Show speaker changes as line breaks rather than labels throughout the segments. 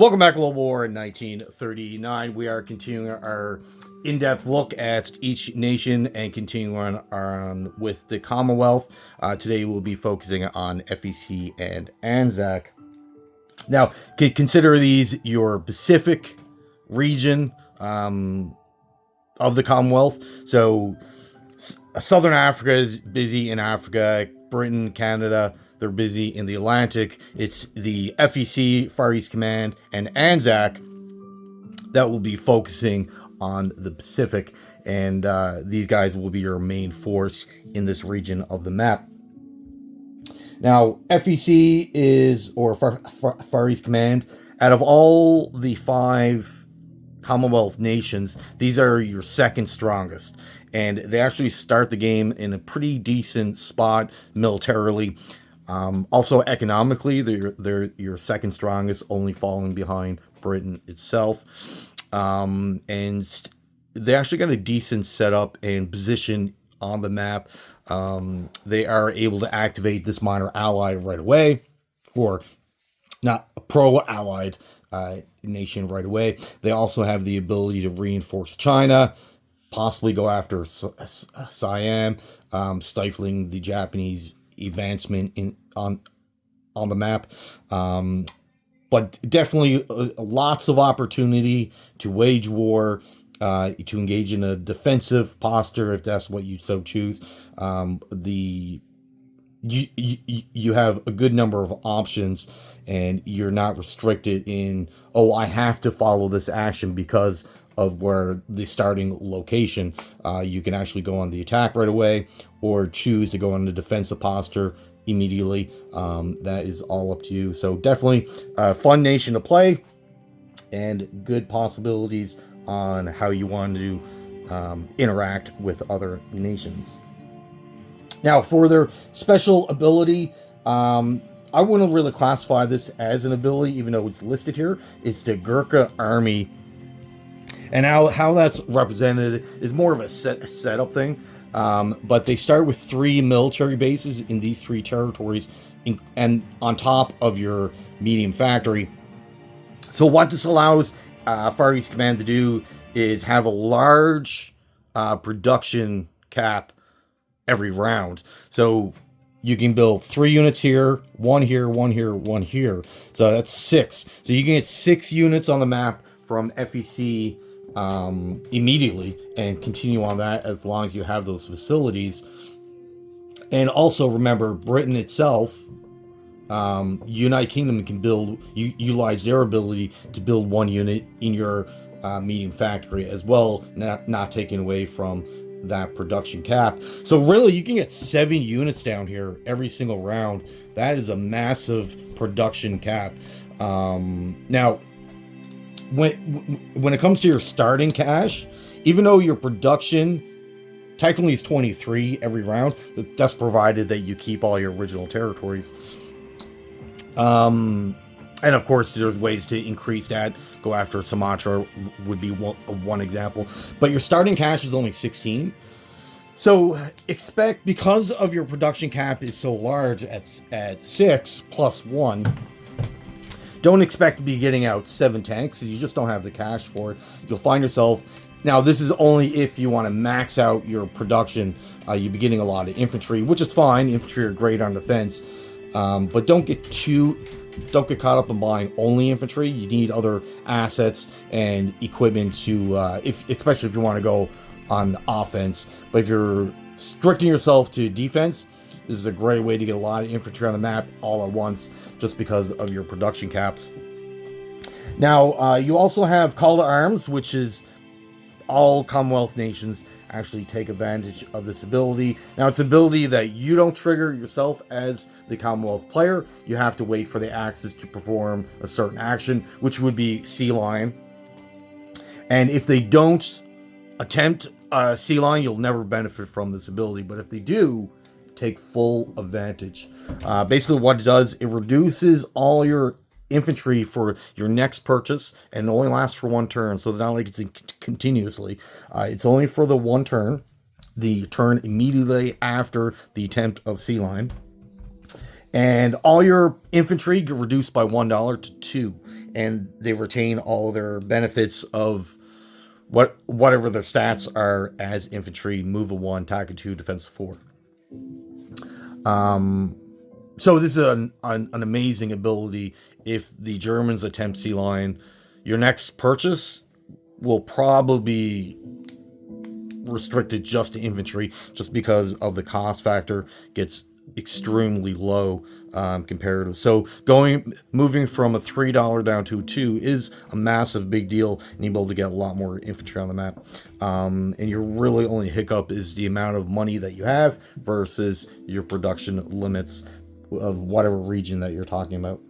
Welcome back to Global War in 1939. We are continuing our in-depth look at each nation and continuing on with the Commonwealth. Today we'll be focusing on FEC and Anzac. Now, consider these your Pacific region of the Commonwealth. So Southern Africa is busy in Africa, Britain, Canada, they're busy in the Atlantic. It's the FEC, Far East Command, and Anzac that will be focusing on the Pacific. And these guys will be your main force in this region of the map. Now, FEC is, or Far East Command, out of all the 5 Commonwealth nations, these are your second strongest. And they actually start the game in a pretty decent spot militarily. Also economically, they're your second strongest, only falling behind Britain itself. And they actually got a decent setup and position on the map. They are able to activate this minor ally right away, or not a pro-allied nation right away. They also have the ability to reinforce China, possibly go after Siam, stifling the Japanese advancement on the map. But definitely lots of opportunity to wage war, to engage in a defensive posture if that's what you so choose. You have a good number of options, and you're not restricted in, oh, I have to follow this action because of where the starting location. You can actually go on the attack right away, or choose to go on the defensive posture immediately. That is all up to you. So definitely a fun nation to play, and good possibilities on how you want to interact with other nations. Now, for their special ability, I wouldn't really classify this as an ability, even though it's listed here. It's the Gurkha Army. And how that's represented is more of a setup thing. But they start with 3 military bases in these 3 territories, and on top of your medium factory. So what this allows Far East Command to do is have a large production cap every round. So you can build 3 units here, 1 here, 1 here, 1 here. So that's 6. So you can get 6 units on the map from FEC immediately, and continue on that as long as you have those facilities. And also remember, Britain itself, United Kingdom can utilize their ability to build 1 unit in your medium factory as well, not taking away from that production cap. So really, you can get 7 units down here every single round. That is a massive production cap. Now, when it comes to your starting cash, even though your production technically is 23 every round, that's provided that you keep all your original territories. And of course, there's ways to increase that. Go after Sumatra would be one example. But your starting cash is only 16. So expect, because of your production cap is so large at 6 plus 1, don't expect to be getting out 7 tanks. You just don't have the cash for it. You'll find yourself... Now, this is only if you want to max out your production. You'll be getting a lot of infantry, which is fine. Infantry are great on defense. But don't get caught up in buying only infantry. You need other assets and equipment to, especially if you want to go on offense. But if you're restricting yourself to defense, this is a great way to get a lot of infantry on the map all at once, just because of your production caps. Now, you also have Call to Arms, which is all Commonwealth nations actually take advantage of this ability. Now, it's an ability that you don't trigger yourself as the Commonwealth player. You have to wait for the Axis to perform a certain action, which would be Sea Lion. And if they don't attempt Sea Lion, you'll never benefit from this ability. But if they do, take full advantage. Basically what it does, it reduces all your infantry for your next purchase, and it only lasts for 1 turn. So it's not like it's continuously. It's only for the 1 turn, the turn immediately after the attempt of Sea Lion. And all your infantry get reduced by $1 to 2, and they retain all their benefits of whatever their stats are as infantry: move a 1, attack a 2, defense a 4. So this is an amazing ability. If the Germans attempt Sea Lion, your next purchase will probably be restricted just to infantry, just because of the cost factor gets extremely low comparative. So moving from a $3 down to a 2 is a massive big deal, and you'll be able to get a lot more infantry on the map. And your really only hiccup is the amount of money that you have versus your production limits of whatever region that you're talking about.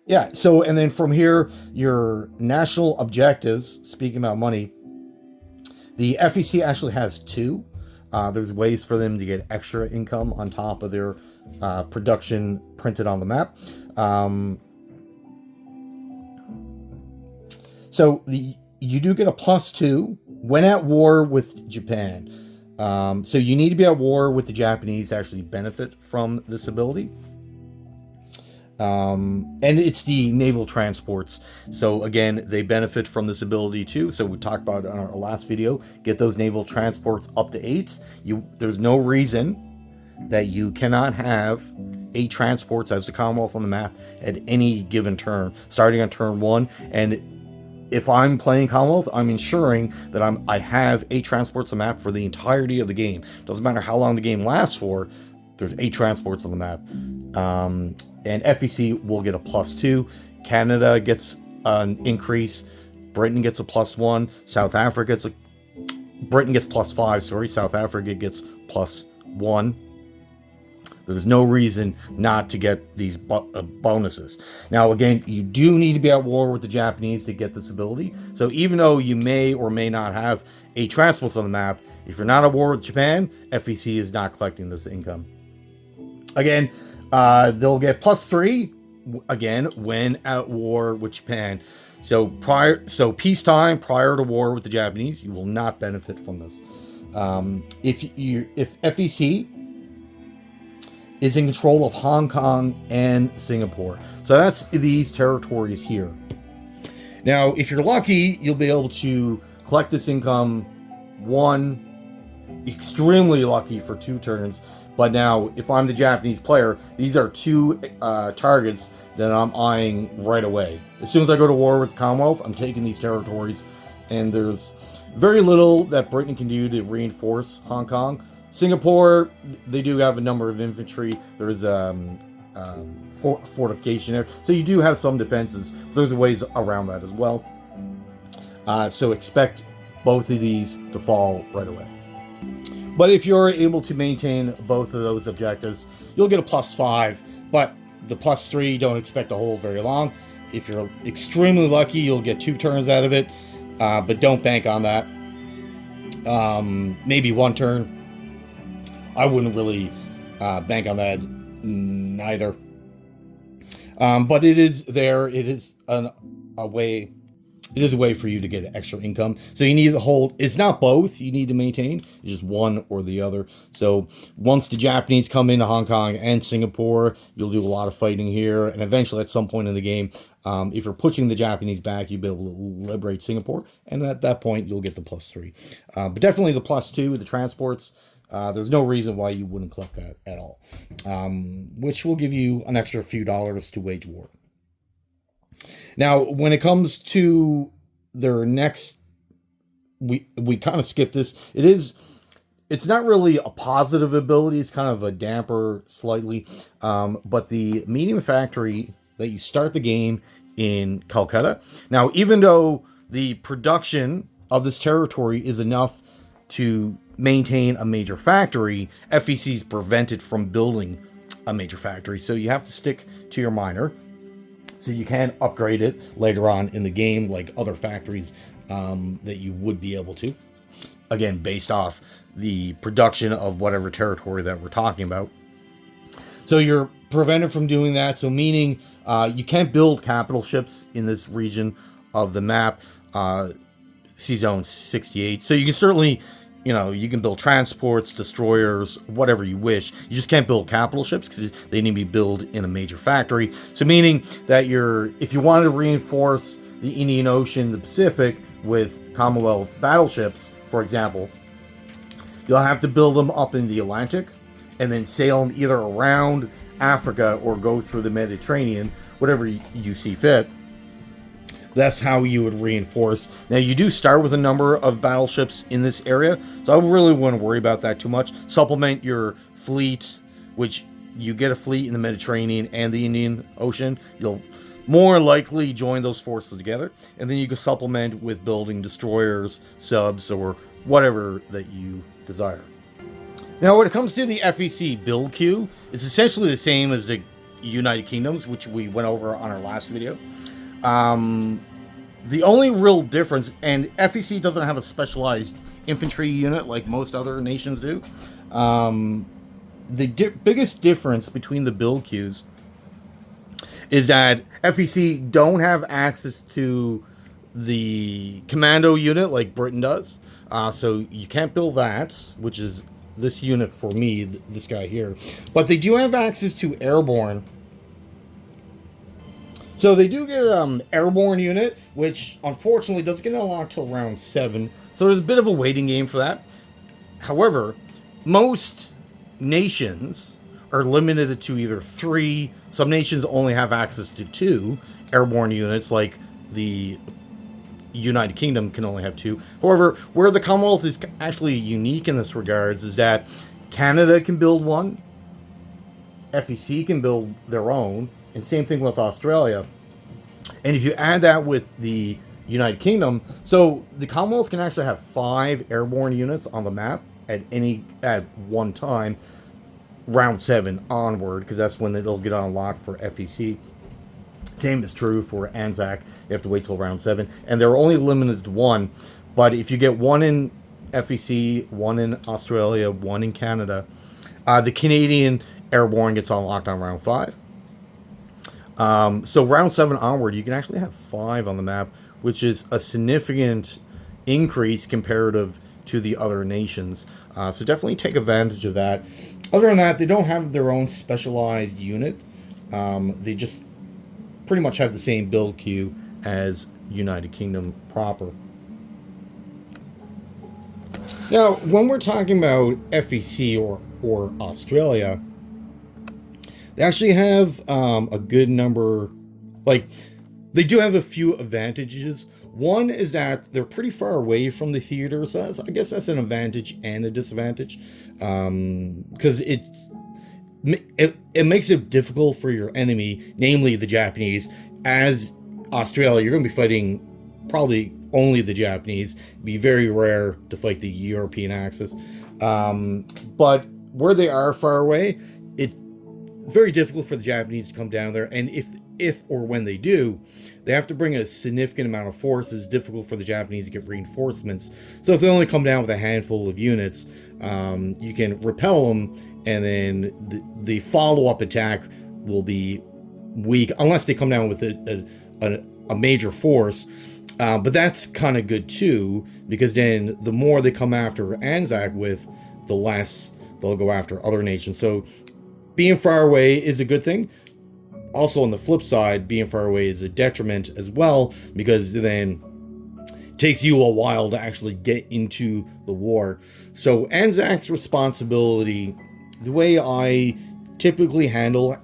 Yeah, so, and then from here, your national objectives, speaking about money, the FEC actually has 2. There's ways for them to get extra income on top of their production printed on the map. So you do get a +2 when at war with Japan. So you need to be at war with the Japanese to actually benefit from this ability. And it's the naval transports. So again, they benefit from this ability too. So we talked about it on our last video. Get those naval transports up to 8. There's no reason that you cannot have 8 transports as the Commonwealth on the map at any given turn, starting on turn 1. And if I'm playing Commonwealth, I'm ensuring that I have 8 transports on the map for the entirety of the game. Doesn't matter how long the game lasts for. There's 8 transports on the map. And FEC will get a +2. Canada gets an increase. Britain gets a +1. South Africa gets Britain gets +5. Sorry, South Africa gets +1. There's no reason not to get these bonuses. Now, again, you do need to be at war with the Japanese to get this ability. So even though you may or may not have 8 transports on the map, if you're not at war with Japan, FEC is not collecting this income. Again, they'll get +3 again when at war with Japan. So peacetime, prior to war with the Japanese, you will not benefit from this. If FEC is in control of Hong Kong and Singapore, so that's these territories here. Now, if you're lucky, you'll be able to collect this income extremely lucky for 2 turns. But now, if I'm the Japanese player, these are 2 targets that I'm eyeing right away. As soon as I go to war with the Commonwealth, I'm taking these territories, and there's very little that Britain can do to reinforce Hong Kong. Singapore, they do have a number of infantry. There's fortification there, so you do have some defenses. But there's ways around that as well. So expect both of these to fall right away. But if you're able to maintain both of those objectives, you'll get a +5. But the +3, don't expect to hold very long. If you're extremely lucky, you'll get 2 turns out of it. But don't bank on that. Maybe 1 turn. I wouldn't really bank on that neither. But it is there. It is a way. It is a way for you to get extra income. So you need to hold. It's not both you need to maintain. It's just one or the other. So once the Japanese come into Hong Kong and Singapore, you'll do a lot of fighting here. And eventually at some point in the game, if you're pushing the Japanese back, you'll be able to liberate Singapore. And at that point, you'll get the +3. But definitely the +2, the transports. There's no reason why you wouldn't collect that at all. Which will give you an extra few dollars to wage war. Now, when it comes to their next, we kind of skip this. It's not really a positive ability. It's kind of a damper slightly. But the medium factory that you start the game in Calcutta. Now, even though the production of this territory is enough to maintain a major factory, FEC is prevented from building a major factory. So you have to stick to your minor. So you can upgrade it later on in the game, like other factories that you would be able to. Again, based off the production of whatever territory that we're talking about. So you're prevented from doing that. So meaning you can't build capital ships in this region of the map, C-Zone 68. So you can certainly you know, you can build transports, destroyers, whatever you wish. You just can't build capital ships because they need to be built in a major factory. So meaning that if you wanted to reinforce the Indian Ocean, the Pacific with Commonwealth battleships, for example, you'll have to build them up in the Atlantic and then sail them either around Africa or go through the Mediterranean, whatever you see fit. That's how you would reinforce. Now, you do start with a number of battleships in this area, so I really wouldn't worry about that too much. Supplement your fleet, which you get a fleet in the Mediterranean and the Indian Ocean. You'll more likely join those forces together, and then you can supplement with building destroyers, subs, or whatever that you desire. Now, when it comes to the FEC build queue, it's essentially the same as the United Kingdoms, which we went over on our last video. The only real difference, and FEC doesn't have a specialized infantry unit like most other nations do. The biggest difference between the build queues is that FEC don't have access to the commando unit like Britain does. So you can't build that, which is this unit for me, this guy here. But they do have access to airborne. So they do get an airborne unit, which unfortunately doesn't get unlocked till round 7. So there's a bit of a waiting game for that. However, most nations are limited to either 3. Some nations only have access to 2 airborne units, like the United Kingdom can only have 2. However, where the Commonwealth is actually unique in this regards is that Canada can build one, FEC can build their own, and same thing with Australia. And if you add that with the United Kingdom, so the Commonwealth can actually have 5 airborne units on the map at one time, round 7 onward, because that's when it'll get unlocked for FEC. Same is true for Anzac. You have to wait till round 7, and they're only limited to 1. But if you get 1 in FEC, 1 in Australia, 1 in Canada, the Canadian airborne gets unlocked on round 5. So round 7 onward, you can actually have 5 on the map, which is a significant increase comparative to the other nations. So definitely take advantage of that. Other than that, they don't have their own specialized unit. They just pretty much have the same build queue as United Kingdom proper. Now, when we're talking about FEC or Australia, they actually have a good number, like, they do have a few advantages. One is that they're pretty far away from the theater, so I guess that's an advantage and a disadvantage, because it makes it difficult for your enemy, namely the Japanese. As Australia, you're going to be fighting probably only the Japanese. It'd be very rare to fight the European Axis. But where they are far away, it's very difficult for the Japanese to come down there. And if or when they do, they have to bring a significant amount of forces. Difficult for the Japanese to get reinforcements. So if they only come down with a handful of units, you can repel them, and then the follow-up attack will be weak unless they come down with a major force. But that's kind of good too, because then the more they come after Anzac with, the less they'll go after other nations. So being far away is a good thing. Also, on the flip side, being far away is a detriment as well, because then it takes you a while to actually get into the war. So Anzac's responsibility, the way I typically handle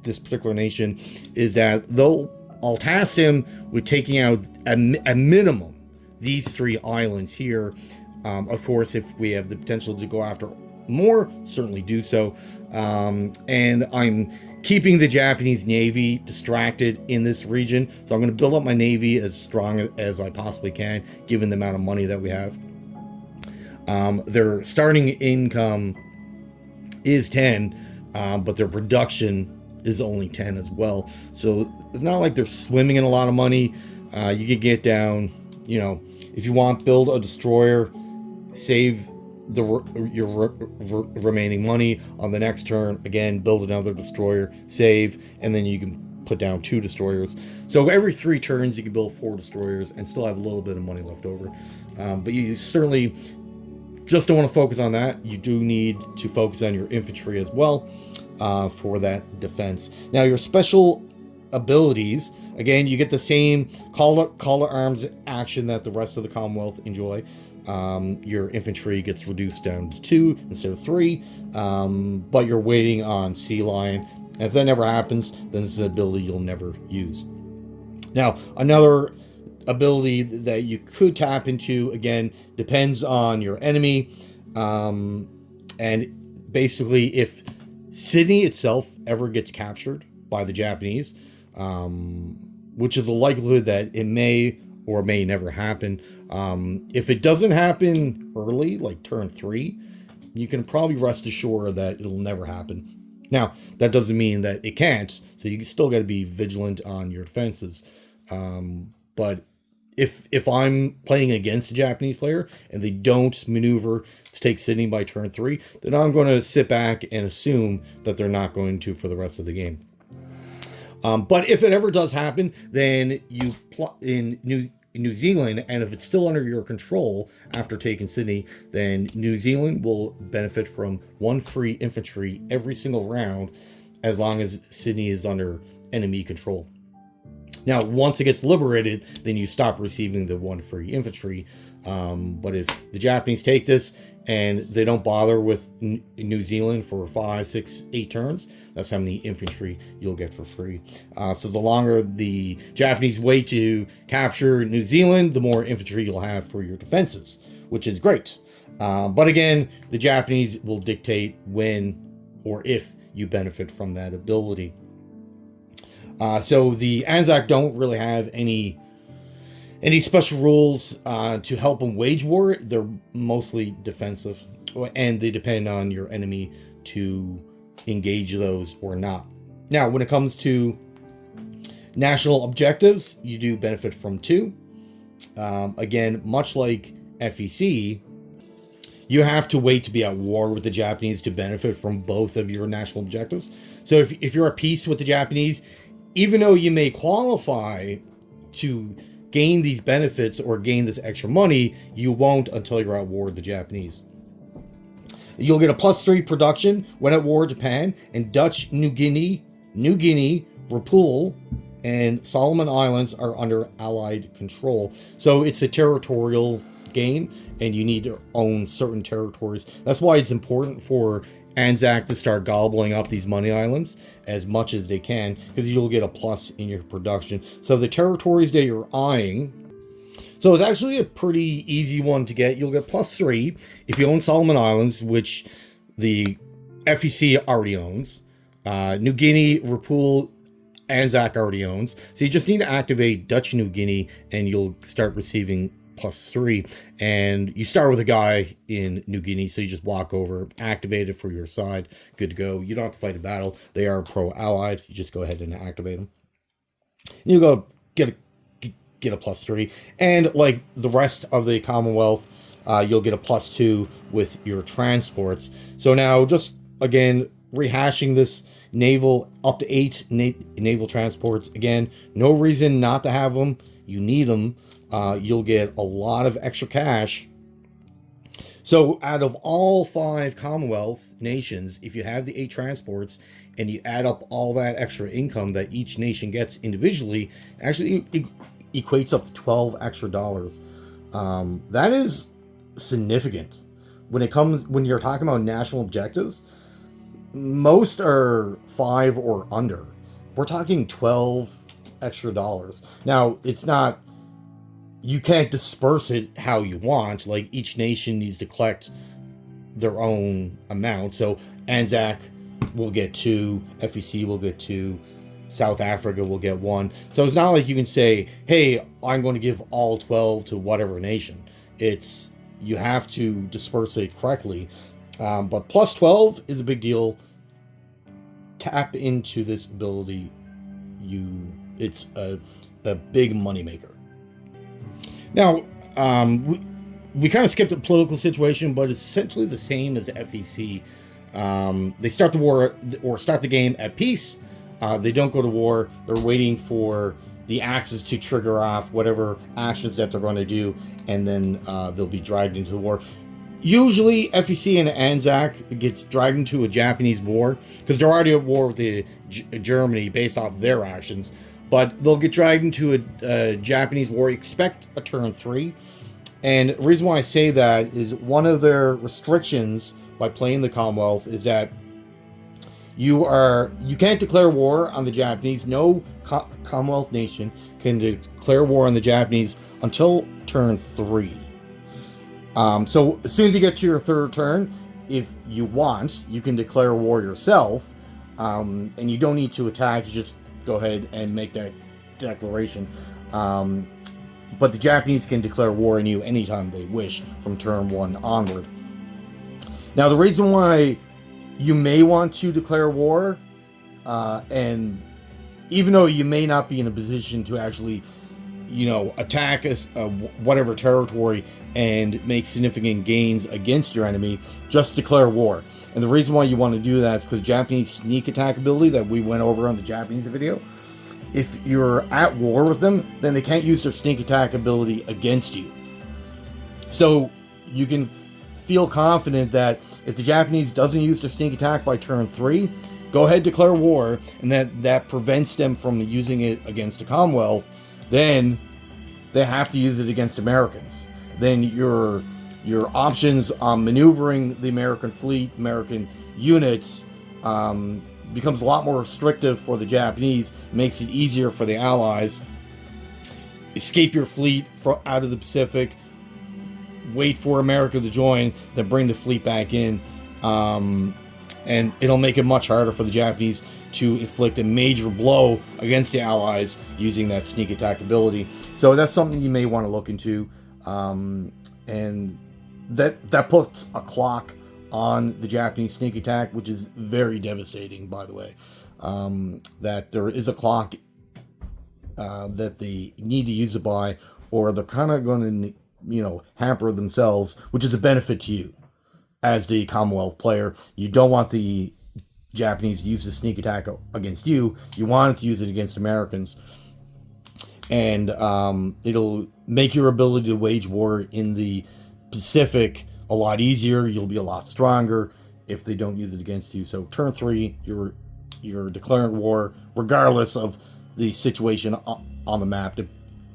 this particular nation, is that I'll task him with taking out a minimum these 3 islands here. Of course, if we have the potential to go after more, certainly do so. And I'm keeping the Japanese Navy distracted in this region. So I'm going to build up my Navy as strong as I possibly can, given the amount of money that we have. Their starting income is 10, but their production is only 10 as well. So it's not like they're swimming in a lot of money. You can get down, if you want, build a destroyer, save your remaining money on the next turn. Again, build another destroyer, save, and then you can put down 2 destroyers. So every 3 turns, you can build 4 destroyers and still have a little bit of money left over. But you certainly just don't want to focus on that. You do need to focus on your infantry as well for that defense. Now, your special abilities, again, you get the same call to arms action that the rest of the Commonwealth enjoy. Your infantry gets reduced down to 2 instead of 3, but you're waiting on Sea Lion. And if that never happens, then this is an ability you'll never use. Now, another ability that you could tap into, again, depends on your enemy. And basically, if Sydney itself ever gets captured by the Japanese, which is the likelihood that it may or may never happen. If it doesn't happen early, like turn 3, you can probably rest assured that it'll never happen. Now, that doesn't mean that it can't, so you still got to be vigilant on your defenses. But if I'm playing against a Japanese player and they don't maneuver to take Sydney by turn 3, then I'm going to sit back and assume that they're not going to for the rest of the game. But if it ever does happen, then you in New Zealand, and if it's still under your control after taking Sydney, then New Zealand will benefit from 1 free infantry every single round as long as Sydney is under enemy control. Now, once it gets liberated, then you stop receiving the 1 free infantry. But if the Japanese take this and they don't bother with New Zealand for 5, 6, 8 turns, that's how many infantry you'll get for free. So the longer the Japanese wait to capture New Zealand, the more infantry you'll have for your defenses, which is great. But again, the Japanese will dictate when or if you benefit from that ability. So the Anzac don't really have any special rules to help them wage war. They're mostly defensive, and they depend on your enemy to engage those or not. Now, when it comes to national objectives, you do benefit from 2. Again, much like FEC, you have to wait to be at war with the Japanese to benefit from both of your national objectives. So if you're at peace with the Japanese, even though you may qualify to gain these benefits or gain this extra money, you won't until you're at war with the Japanese. You'll get a +3 production when at war with Japan, and Dutch New Guinea, Rapul, and Solomon Islands are under Allied control. So it's a territorial game, and you need to own certain territories. That's why it's important for Anzac to start gobbling up these money islands as much as they can, because you'll get a plus in your production. So the territories that you're eyeing, so it's actually a pretty easy one to get. You'll get +3 if you own Solomon Islands, which the FEC already owns. New Guinea, Rapul, Anzac already owns. So you just need to activate Dutch New Guinea and you'll start receiving +3, and you start with a guy in New Guinea, so you just walk over, activate it for your side, good to go. You don't have to fight a battle. They are pro-allied. You just go ahead and activate them. You go get a +3, and like the rest of the Commonwealth, you'll get a +2 with your transports. So now, just again rehashing this, naval up to 8 naval transports. Again, no reason not to have them. You need them. You'll get a lot of extra cash. So out of all 5 Commonwealth nations, if you have the 8 transports and you add up all that extra income that each nation gets individually, actually it equates up to $12 extra. That is significant. When you're talking about national objectives, most are 5 or under. We're talking $12 extra. Now, it's not, you can't disperse it how you want. Like, each nation needs to collect their own amount. So Anzac will get 2, FEC will get 2, South Africa will get 1. So it's not like you can say, hey, I'm going to give all 12 to whatever nation. It's, you have to disperse it correctly. But +12 is a big deal. Tap into this ability. It's a big moneymaker. Now, we kind of skipped the political situation, but it's essentially the same as FEC. They start the war or start the game at peace. They don't go to war. They're waiting for the Axis to trigger off whatever actions that they're going to do, and then they'll be dragged into the war. Usually, FEC and Anzac gets dragged into a Japanese war because they're already at war with Germany based off their actions. But they'll get dragged into a Japanese war. Expect a turn 3. And the reason why I say that is one of their restrictions by playing the Commonwealth is that you can't declare war on the Japanese. No Commonwealth nation can declare war on the Japanese until turn 3. So as soon as you get to your third turn, if you want, you can declare war yourself, and you don't need to attack. You just go ahead and make that declaration. But the Japanese can declare war on you anytime they wish from turn 1 onward. Now, the reason why you may want to declare war, and even though you may not be in a position to actually, attack whatever territory and make significant gains against your enemy, just declare war. And the reason why you want to do that is because Japanese sneak attack ability that we went over on the Japanese video, if you're at war with them, then they can't use their sneak attack ability against you. So you can feel confident that if the Japanese doesn't use their sneak attack by turn 3, go ahead, declare war, and that prevents them from using it against the Commonwealth. Then they have to use it against Americans. Then your options on maneuvering the American fleet, American units, becomes a lot more restrictive for the Japanese. Makes it easier for the Allies. Escape your fleet out of the Pacific. Wait for America to join, then bring the fleet back in. And it'll make it much harder for the Japanese to inflict a major blow against the Allies using that sneak attack ability. So that's something you may want to look into. And that puts a clock on the Japanese sneak attack, which is very devastating, by the way. That there is a clock that they need to use it by, or they're kind of going to, hamper themselves, which is a benefit to you as the Commonwealth player. You don't want the Japanese to use the sneak attack against you. You want to use it against Americans. And it'll make your ability to wage war in the Pacific a lot easier. You'll be a lot stronger if they don't use it against you. So turn 3, you're declaring war regardless of the situation on the map. It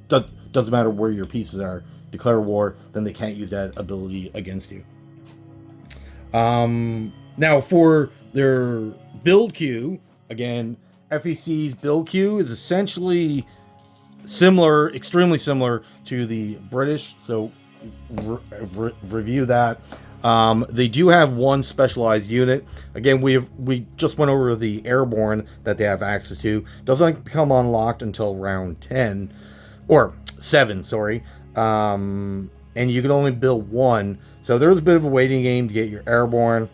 doesn't matter where your pieces are. Declare war, then they can't use that ability against you. Now for their build queue, again, FEC's build queue is essentially similar, extremely similar to the British. So review that. They do have one specialized unit. Again, we just went over the airborne that they have access to. Doesn't become unlocked until round 10 or 7, sorry. And you can only build one. So there's a bit of a waiting game to get your airborne.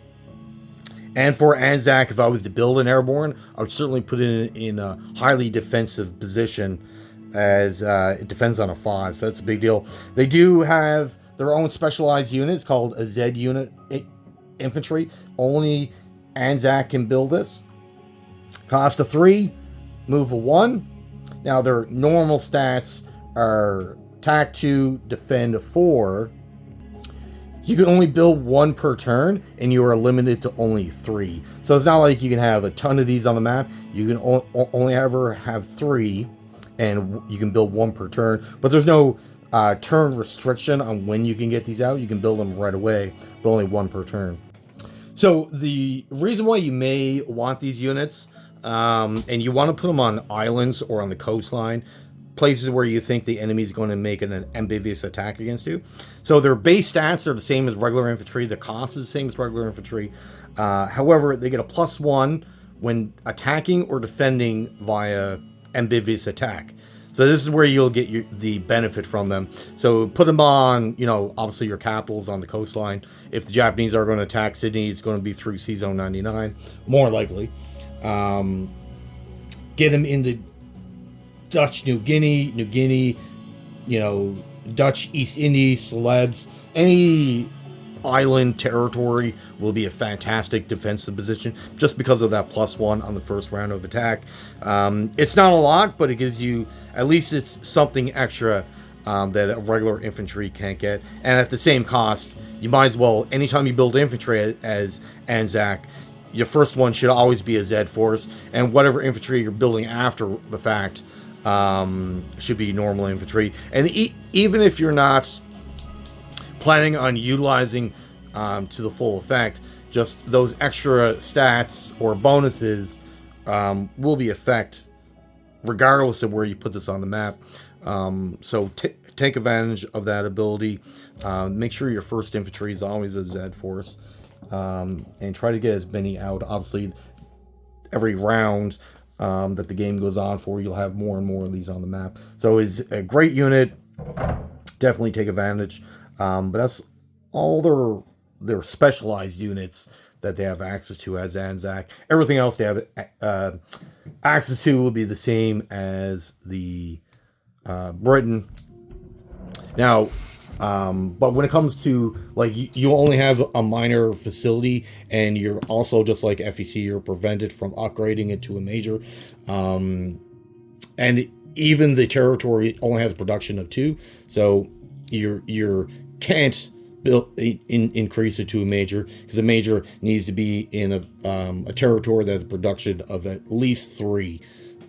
And for Anzac, if I was to build an airborne, I would certainly put it in a highly defensive position, as it defends on a 5. So that's a big deal. They do have their own specialized units called a Z unit infantry. Only Anzac can build this. Cost of 3, move of 1. Now their normal stats are attack 2, defend 4. You can only build 1 per turn, and you are limited to only 3. So it's not like you can have a ton of these on the map. You can only ever have 3, and you can build 1 per turn. But there's no turn restriction on when you can get these out. You can build them right away, but only 1 per turn. So the reason why you may want these units, and you want to put them on islands or on the coastline, places where you think the enemy is going to make an amphibious attack against you. So their base stats are the same as regular infantry. The cost is the same as regular infantry. However, they get a +1 when attacking or defending via amphibious attack. So this is where you'll get the benefit from them. So put them on, obviously your capitals on the coastline. If the Japanese are going to attack Sydney, it's going to be through C-Zone 99, more likely. Get them into Dutch New Guinea, Dutch East Indies, Celebes, any island territory will be a fantastic defensive position just because of that +1 on the first round of attack. It's not a lot, but it gives you, at least it's something extra that a regular infantry can't get. And at the same cost, you might as well, anytime you build infantry as Anzac, your first one should always be a Z force, and whatever infantry you're building after the fact should be normal infantry. And even if you're not planning on utilizing to the full effect, just those extra stats or bonuses will be effect regardless of where you put this on the map. So take advantage of that ability. Make sure your first infantry is always a Z force, and try to get as many out. Obviously, every round that the game goes on for, you'll have more and more of these on the map. So it's a great unit. Definitely take advantage. But that's all their specialized units that they have access to as Anzac. Everything else they have access to will be the same as the Britain. Now, but when it comes to, like, you only have a minor facility, and you're also, just like FEC, you're prevented from upgrading it to a major. And even the territory only has a production of 2, so you can't increase it to a major, because a major needs to be in a territory that has a production of at least 3,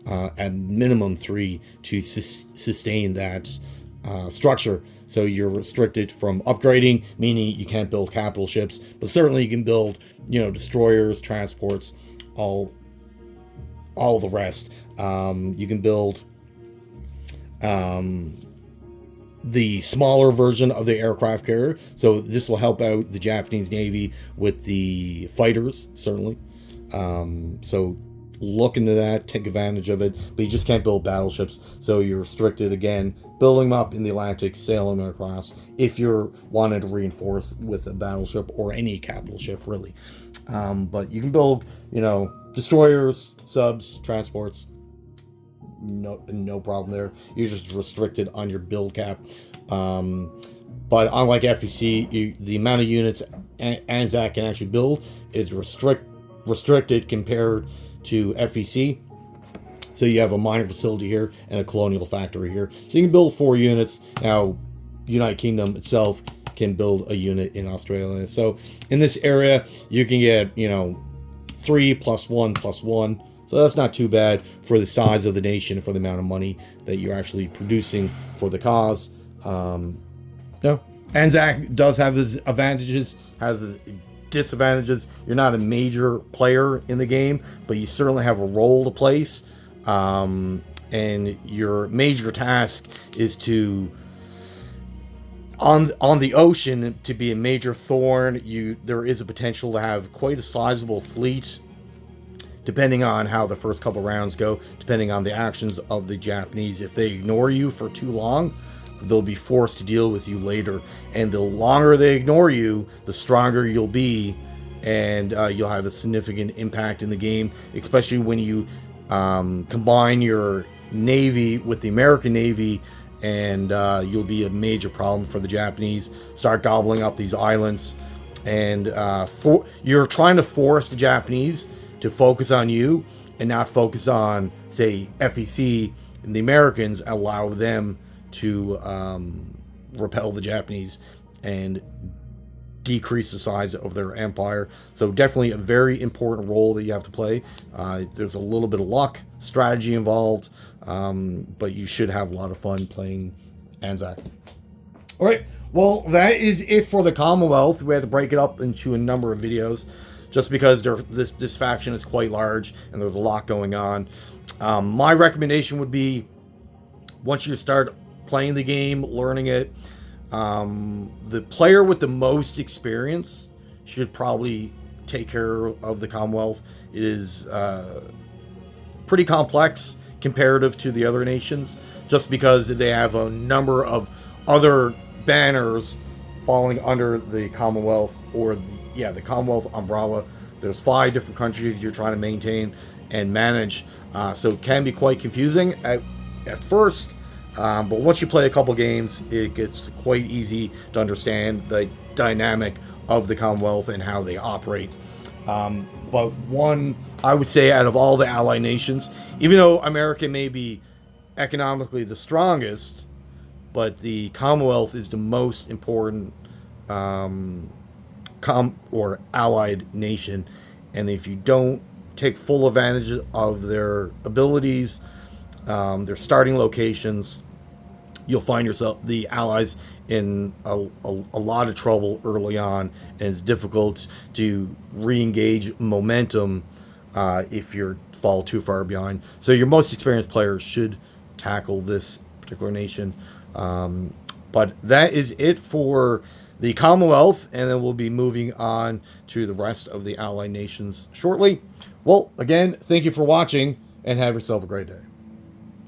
at minimum 3, to sustain that structure. So you're restricted from upgrading, meaning you can't build capital ships, but certainly you can build, destroyers, transports, all the rest. You can build the smaller version of the aircraft carrier. So this will help out the Japanese Navy with the fighters, certainly. So look into that, take advantage of it, but you just can't build battleships. So you're restricted again, building them up in the Atlantic, sailing them across, if you're wanting to reinforce with a battleship or any capital ship, really. But you can build, destroyers, subs, transports. No problem there. You're just restricted on your build cap. But unlike FEC, the amount of units Anzac can actually build is restricted compared to FEC. So you have a minor facility here and a colonial factory here. So you can build 4 units. Now, United Kingdom itself can build a unit in Australia. So in this area, you can get, 3 + 1 + 1. So that's not too bad for the size of the nation, for the amount of money that you're actually producing for the cause. Anzac does have its advantages, has its disadvantages. You're not a major player in the game, but you certainly have a role to place. And your major task is to, on the ocean, to be a major thorn. There is a potential to have quite a sizable fleet, depending on how the first couple rounds go, depending on the actions of the Japanese. If they ignore you for too long, they'll be forced to deal with you later. And the longer they ignore you, the stronger you'll be, and you'll have a significant impact in the game, especially when you combine your Navy with the American Navy, and you'll be a major problem for the Japanese. Start gobbling up these islands, and you're trying to force the Japanese to focus on you and not focus on, say, FEC and the Americans, allow them to repel the Japanese and decrease the size of their empire. So definitely a very important role that you have to play. There's a little bit of luck, strategy involved, but you should have a lot of fun playing Anzac. All right, well, that is it for the Commonwealth. We had to break it up into a number of videos, just because this faction is quite large and there's a lot going on. My recommendation would be, once you start playing the game, learning it, the player with the most experience should probably take care of the Commonwealth. It is pretty complex comparative to the other nations, just because they have a number of other banners falling under the Commonwealth, or the Commonwealth umbrella. There's 5 different countries you're trying to maintain and manage, so it can be quite confusing at first, but once you play a couple games, it gets quite easy to understand the dynamic of the Commonwealth and how they operate. But one, I would say, out of all the allied nations, even though America may be economically the strongest, but the Commonwealth is the most important or allied nation, and if you don't take full advantage of their abilities, their starting locations, you'll find yourself the allies in a lot of trouble early on, and it's difficult to re-engage momentum if you fall too far behind. So your most experienced players should tackle this particular nation. But that is it for the Commonwealth, and then we'll be moving on to the rest of the allied nations shortly. Well, again, thank you for watching, and have yourself a great day.